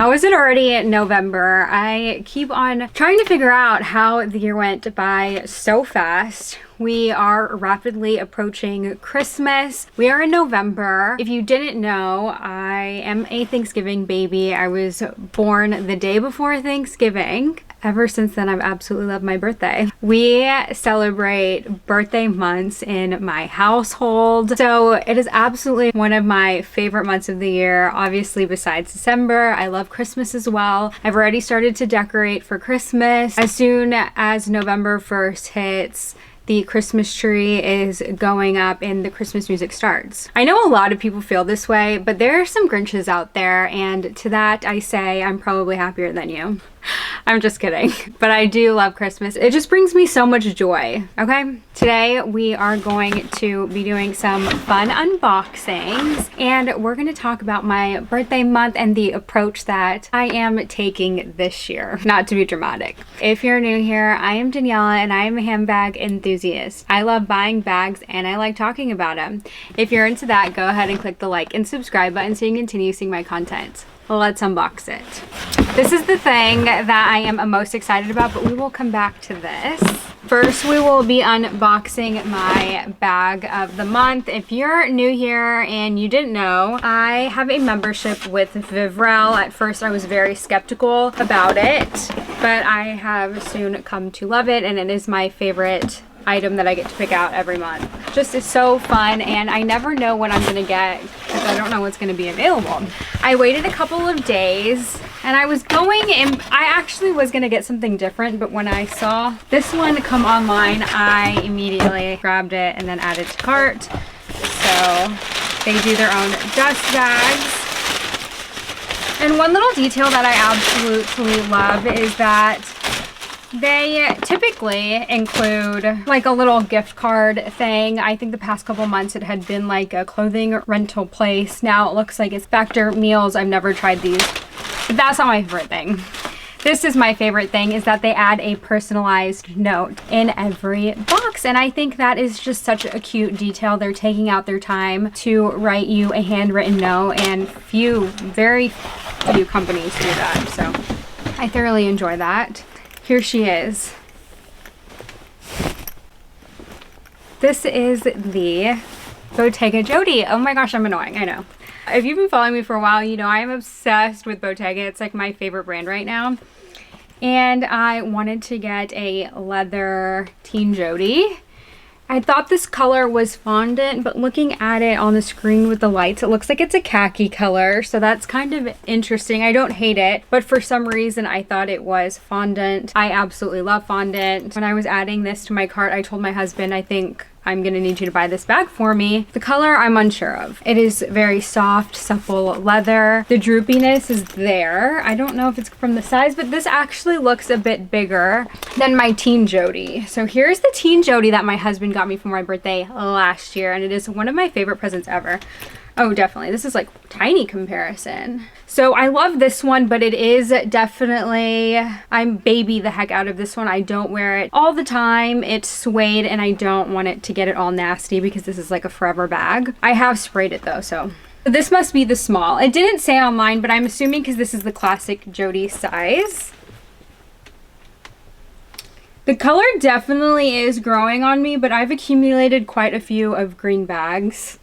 How is it already November? I keep on trying to figure out how the year went by so fast. We are rapidly approaching Christmas. We are in November. If you didn't know, I am a Thanksgiving baby. I was born the day before Thanksgiving. Ever since then, I've absolutely loved my birthday. We celebrate birthday months in my household. So it is absolutely one of my favorite months of the year. Obviously, besides December, I love Christmas as well. I've already started to decorate for Christmas. As soon as November 1st hits, the Christmas tree is going up and the Christmas music starts. I know a lot of people feel this way, but there are some Grinches out there, and to that I say I'm probably happier than you. I'm just kidding, but I do love Christmas. It just brings me so much joy, okay? Today we are going to be doing some fun unboxings, and we're gonna talk about my birthday month and the approach that I am taking this year. Not to be dramatic. If you're new here, I am Daniella and I am a handbag enthusiast. I love buying bags and I like talking about them. If you're into that, go ahead and click the like and subscribe button so you can continue seeing my content. Let's unbox it. This is the thing that I am most excited about, but we will come back to this. First, we will be unboxing my bag of the month. If you're new here and you didn't know, I have a membership with Vivrelle. At first, I was very skeptical about it, but I have soon come to love it, and it is my favorite item that I get to pick out every month. Just is so fun, and I never know what I'm gonna get because I don't know what's gonna be available. I waited a couple of days and I was going, and I actually was gonna get something different, but when I saw this one come online, I immediately grabbed it and then added to cart. So they do their own dust bags. And one little detail that I absolutely love is that they typically include like a little gift card thing. I think the past couple months it had been like a clothing rental place. Now it looks like it's Factor meals. I've never tried these, but that's not my favorite thing. This is my favorite thing, is that they add a personalized note in every box. And I think that is just such a cute detail. They're taking out their time to write you a handwritten note, and very few companies do that. So I thoroughly enjoy that. Here she is. This is the Bottega Jodie. Oh my gosh, I'm annoying, I know. If you've been following me for a while, you know I am obsessed with Bottega. It's like my favorite brand right now. And I wanted to get a leather teen Jodie. I thought this color was fondant, but looking at it on the screen with the lights, it looks like it's a khaki color. So that's kind of interesting. I don't hate it, but for some reason I thought it was fondant. I absolutely love fondant. When I was adding this to my cart, I told my husband, I think I'm gonna need you to buy this bag for me. The color I'm unsure of. It is very soft, supple leather. The droopiness is there. I don't know if it's from the size, but this actually looks a bit bigger than my teen Jodie. So here's the teen Jodie that my husband got me for my birthday last year, and it is one of my favorite presents ever. Oh, definitely. This is like tiny comparison. So I love this one, but it is definitely, I'm baby the heck out of this one. I don't wear it all the time. It's suede and I don't want it to get it all nasty because this is like a forever bag. I have sprayed it though, so. This must be the small. It didn't say online, but I'm assuming because this is the classic Jodie size. The color definitely is growing on me, but I've accumulated quite a few of green bags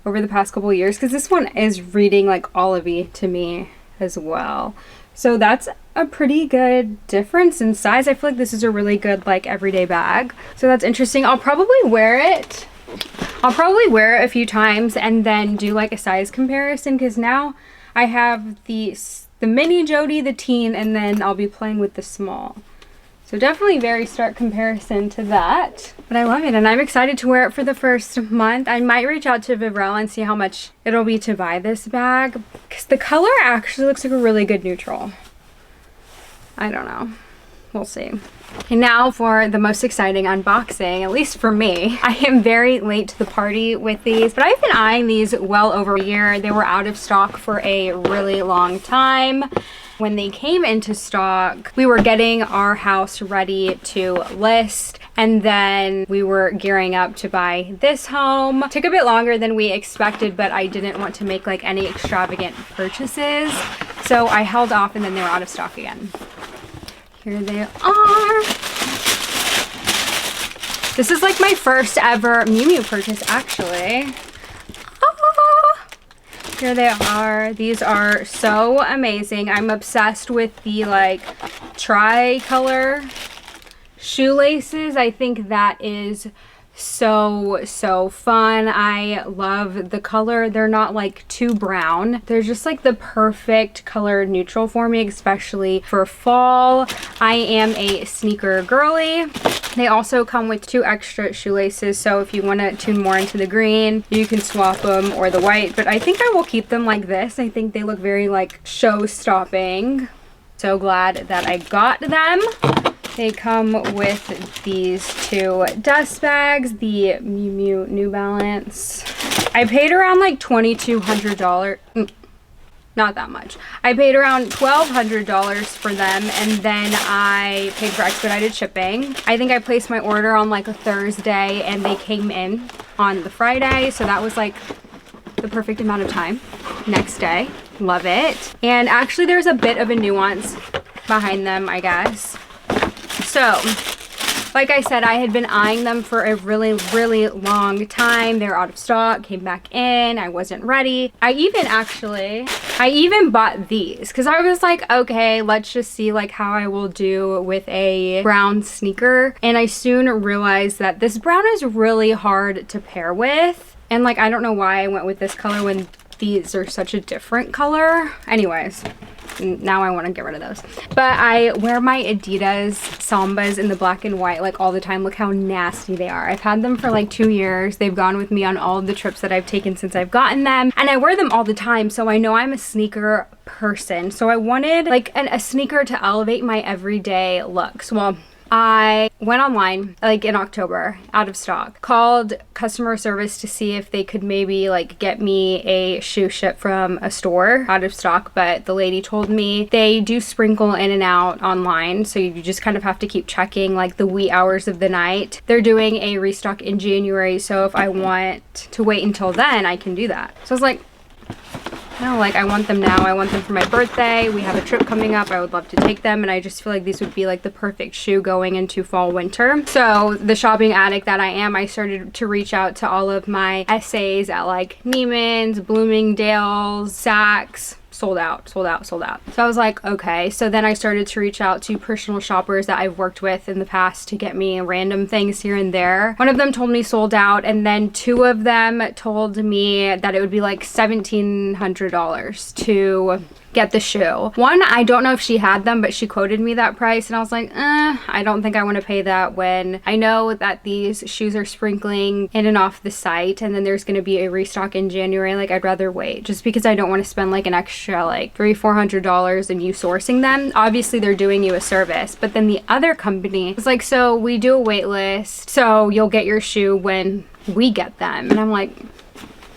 over the past couple of years, because this one is reading like olivey to me as well. So that's a pretty good difference in size. I feel like this is a really good like everyday bag. So that's interesting. I'll probably wear it. I'll probably wear it a few times and then do like a size comparison, because now I have the mini Jodie, the teen, and then I'll be playing with the small. So definitely very stark comparison to that, but I love it and I'm excited to wear it for the first month. I might reach out to Vivrelle and see how much it'll be to buy this bag, because the color actually looks like a really good neutral. I don't know. We'll see. And now for the most exciting unboxing, at least for me. I am very late to the party with these, but I've been eyeing these well over a year. They were out of stock for a really long time. When they came into stock, we were getting our house ready to list, and then we were gearing up to buy this home. It took a bit longer than we expected, but I didn't want to make like any extravagant purchases. So I held off and then they were out of stock again. Here they are. This is like my first ever Miu Miu purchase, actually. Ah! Here they are. These are so amazing. I'm obsessed with the like tri-color shoelaces. I think that is so fun. I love the color. They're not like too brown. They're just like the perfect color neutral for me, especially for fall. I am a sneaker girly. They also come with 2 extra shoelaces, so if you want to tune more into the green, you can swap them, or the white, but I think I will keep them like this. I think they look very like show-stopping. So glad that I got them. They come with these 2 dust bags, the Miu Miu New Balance. I paid around like $2,200. Not that much. I paid around $1,200 for them, and then I paid for expedited shipping. I think I placed my order on like a Thursday and they came in on the Friday, so that was like the perfect amount of time. Next day. Love it. And actually there's a bit of a nuance behind them, I guess. So, like I said, I had been eyeing them for a really long time. They were out of stock, came back in, I wasn't ready. I even bought these because I was like, okay, let's just see like how I will do with a brown sneaker. And I soon realized that this brown is really hard to pair with. And like, I don't know why I went with this color when these are such a different color. Anyways. Now I want to get rid of those. But I wear my Adidas Sambas in the black and white like all the time. Look how nasty they are. I've had them for like 2 years. They've gone with me on all of the trips that I've taken since I've gotten them. And I wear them all the time, so I know I'm a sneaker person. So I wanted like a sneaker to elevate my everyday looks. Well, I went online like in October, out of stock, called customer service to see if they could maybe like get me a shoe shipped from a store out of stock, but the lady told me they do sprinkle in and out online, so you just kind of have to keep checking like the wee hours of the night. They're doing a restock in January, so if I want to wait until then, I can do that. So I was like, no, like I want them now. I want them for my birthday. We have a trip coming up. I would love to take them, and I just feel like these would be like the perfect shoe going into fall winter. So the shopping addict that I am, I started to reach out to all of my essays at like Neiman's, Bloomingdale's, Saks. Sold out. So I was like, okay. So then I started to reach out to personal shoppers that I've worked with in the past to get me random things here and there. One of them told me sold out, and then 2 of them told me that it would be like $1,700 to get the shoe. One, I don't know if she had them, but she quoted me that price, and I was like, I don't think I want to pay that when I know that these shoes are sprinkling in and off the site, and then there's going to be a restock in January. Like, I'd rather wait, just because I don't want to spend like an extra like $300-400 in you sourcing them. Obviously they're doing you a service, but then the other company was like, so we do a wait list, so you'll get your shoe when we get them. And I'm like,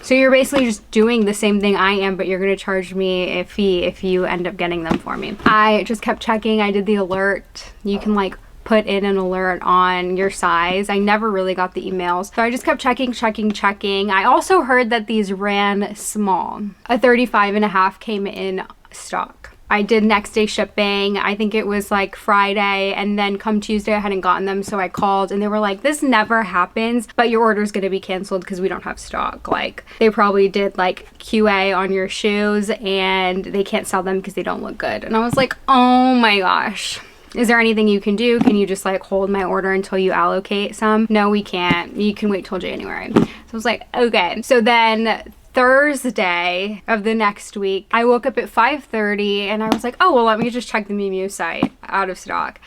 so you're basically just doing the same thing I am, but you're gonna charge me a fee if you end up getting them for me. I just kept checking. I did the alert. You can like put in an alert on your size. I never really got the emails, so I just kept checking. I also heard that these ran small. A 35.5 came in stock. I did next day shipping. I think it was like Friday, and then come Tuesday I hadn't gotten them, so I called and they were like, this never happens, but your order's gonna be canceled because we don't have stock. Like, they probably did like QA on your shoes and they can't sell them because they don't look good. And I was like, oh my gosh. Is there anything you can do? Can you just like hold my order until you allocate some? No, we can't. You can wait till January. So I was like, okay. So then Thursday of the next week, I woke up at 5:30 and I was like, oh, well, let me just check the Miu Miu site, out of stock,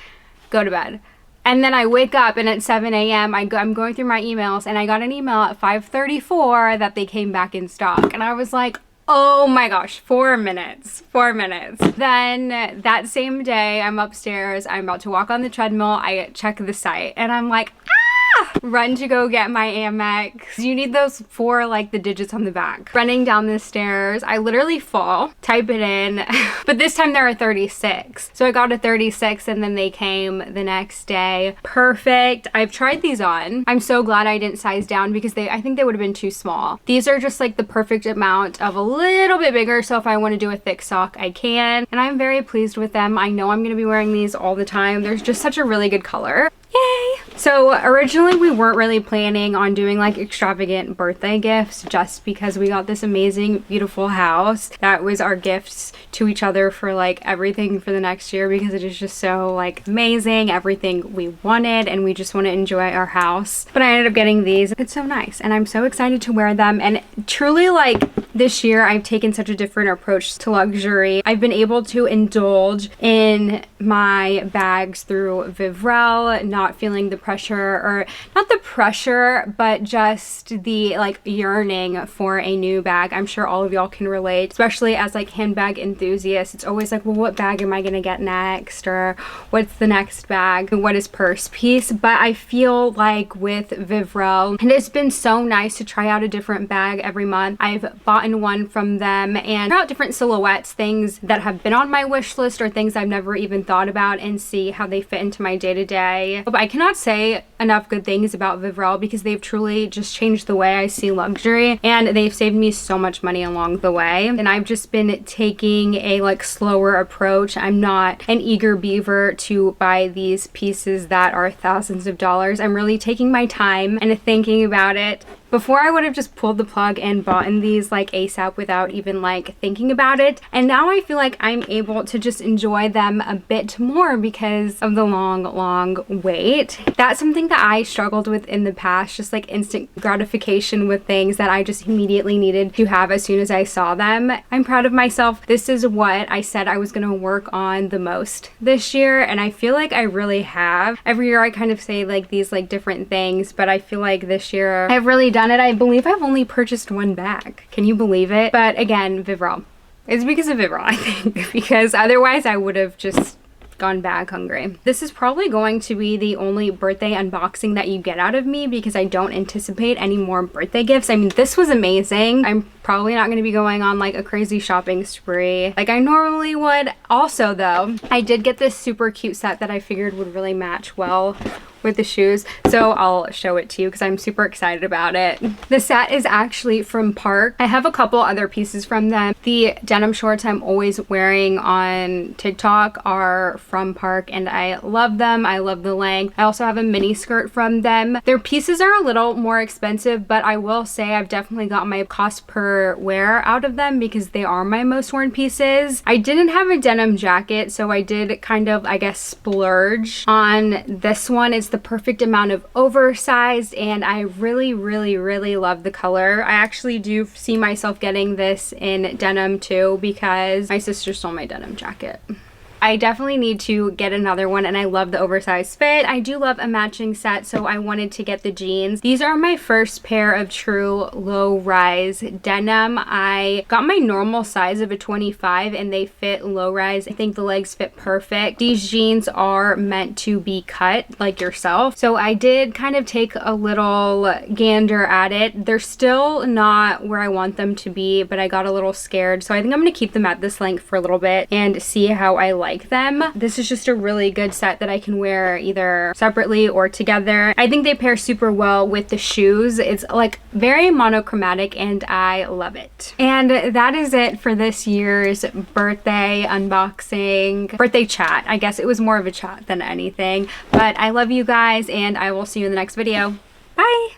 go to bed. And then I wake up and at 7 a.m. I'm going through my emails, and I got an email at 5:34 that they came back in stock. And I was like, oh my gosh, 4 minutes. Then that same day, I'm upstairs, I'm about to walk on the treadmill, I check the site, and I'm like, run to go get my Amex. You need those for like the digits on the back. Running down the stairs, I literally fall, type it in, but this time there are 36. So I got a 36 and then they came the next day. Perfect. I've tried these on. I'm so glad I didn't size down because I think they would have been too small. These are just like the perfect amount of a little bit bigger, so if I want to do a thick sock, I can. And I'm very pleased with them. I know I'm going to be wearing these all the time. There's just such a really good color. Yay! So originally we weren't really planning on doing like extravagant birthday gifts just because we got this amazing, beautiful house. That was our gifts to each other for like everything for the next year because it is just so like amazing, everything we wanted, and we just want to enjoy our house. But I ended up getting these. It's so nice and I'm so excited to wear them, and truly like this year I've taken such a different approach to luxury. I've been able to indulge in my bags through Vivrelle, not feeling the pressure, or not the pressure, but just the like yearning for a new bag. I'm sure all of y'all can relate, especially as like handbag enthusiasts. It's always like, well, what bag am I gonna get next, or what's the next bag, what is purse piece? But I feel like with Vivrelle, and it's been so nice to try out a different bag every month. I've bought one from them and try out different silhouettes, things that have been on my wish list or things I've never even thought about, and see how they fit into my day-to-day. But I cannot say enough good things about Vivrelle because they've truly just changed the way I see luxury, and they've saved me so much money along the way. And I've just been taking a like slower approach. I'm not an eager beaver to buy these pieces that are thousands of dollars. I'm really taking my time and thinking about it. Before I would have just pulled the plug and bought in these like ASAP without even like thinking about it. And now I feel like I'm able to just enjoy them a bit more because of the long wait. That's something that I struggled with in the past, just like instant gratification with things that I just immediately needed to have as soon as I saw them. I'm proud of myself. This is what I said I was gonna work on the most this year, and I feel like I really have. Every year I kind of say like these like different things, but I feel like this year I've really done it. I believe I've only purchased one bag. Can you believe it? But again, Vivrelle. It's because of Vivrelle, I think, because otherwise I would have just gone bag hungry. This is probably going to be the only birthday unboxing that you get out of me because I don't anticipate any more birthday gifts. I mean, this was amazing. I'm probably not going to be going on like a crazy shopping spree like I normally would. Also though, I did get this super cute set that I figured would really match well with the shoes, so I'll show it to you because I'm super excited about it. The set is actually from Park. I have a couple other pieces from them. The denim shorts I'm always wearing on TikTok are from Park and I love them. I love the length. I also have a mini skirt from them. Their pieces are a little more expensive, but I will say I've definitely got my cost per wear out of them because they are my most worn pieces. I didn't have a denim jacket, so I did kind of, I guess, splurge on this one. It's the perfect amount of oversized and I really love the color. I actually do see myself getting this in denim too because my sister stole my denim jacket. I definitely need to get another one, and I love the oversized fit. I do love a matching set, so I wanted to get the jeans. These are my first pair of true low-rise denim. I got my normal size of a 25 and they fit low-rise. I think the legs fit perfect. These jeans are meant to be cut like yourself, so I did kind of take a little gander at it. They're still not where I want them to be, but I got a little scared, so I think I'm gonna keep them at this length for a little bit and see how I like them. This is just a really good set that I can wear either separately or together. I think they pair super well with the shoes. It's like very monochromatic and I love it. And that is it for this year's birthday unboxing, birthday chat. I guess it was more of a chat than anything, but I love you guys and I will see you in the next video. Bye!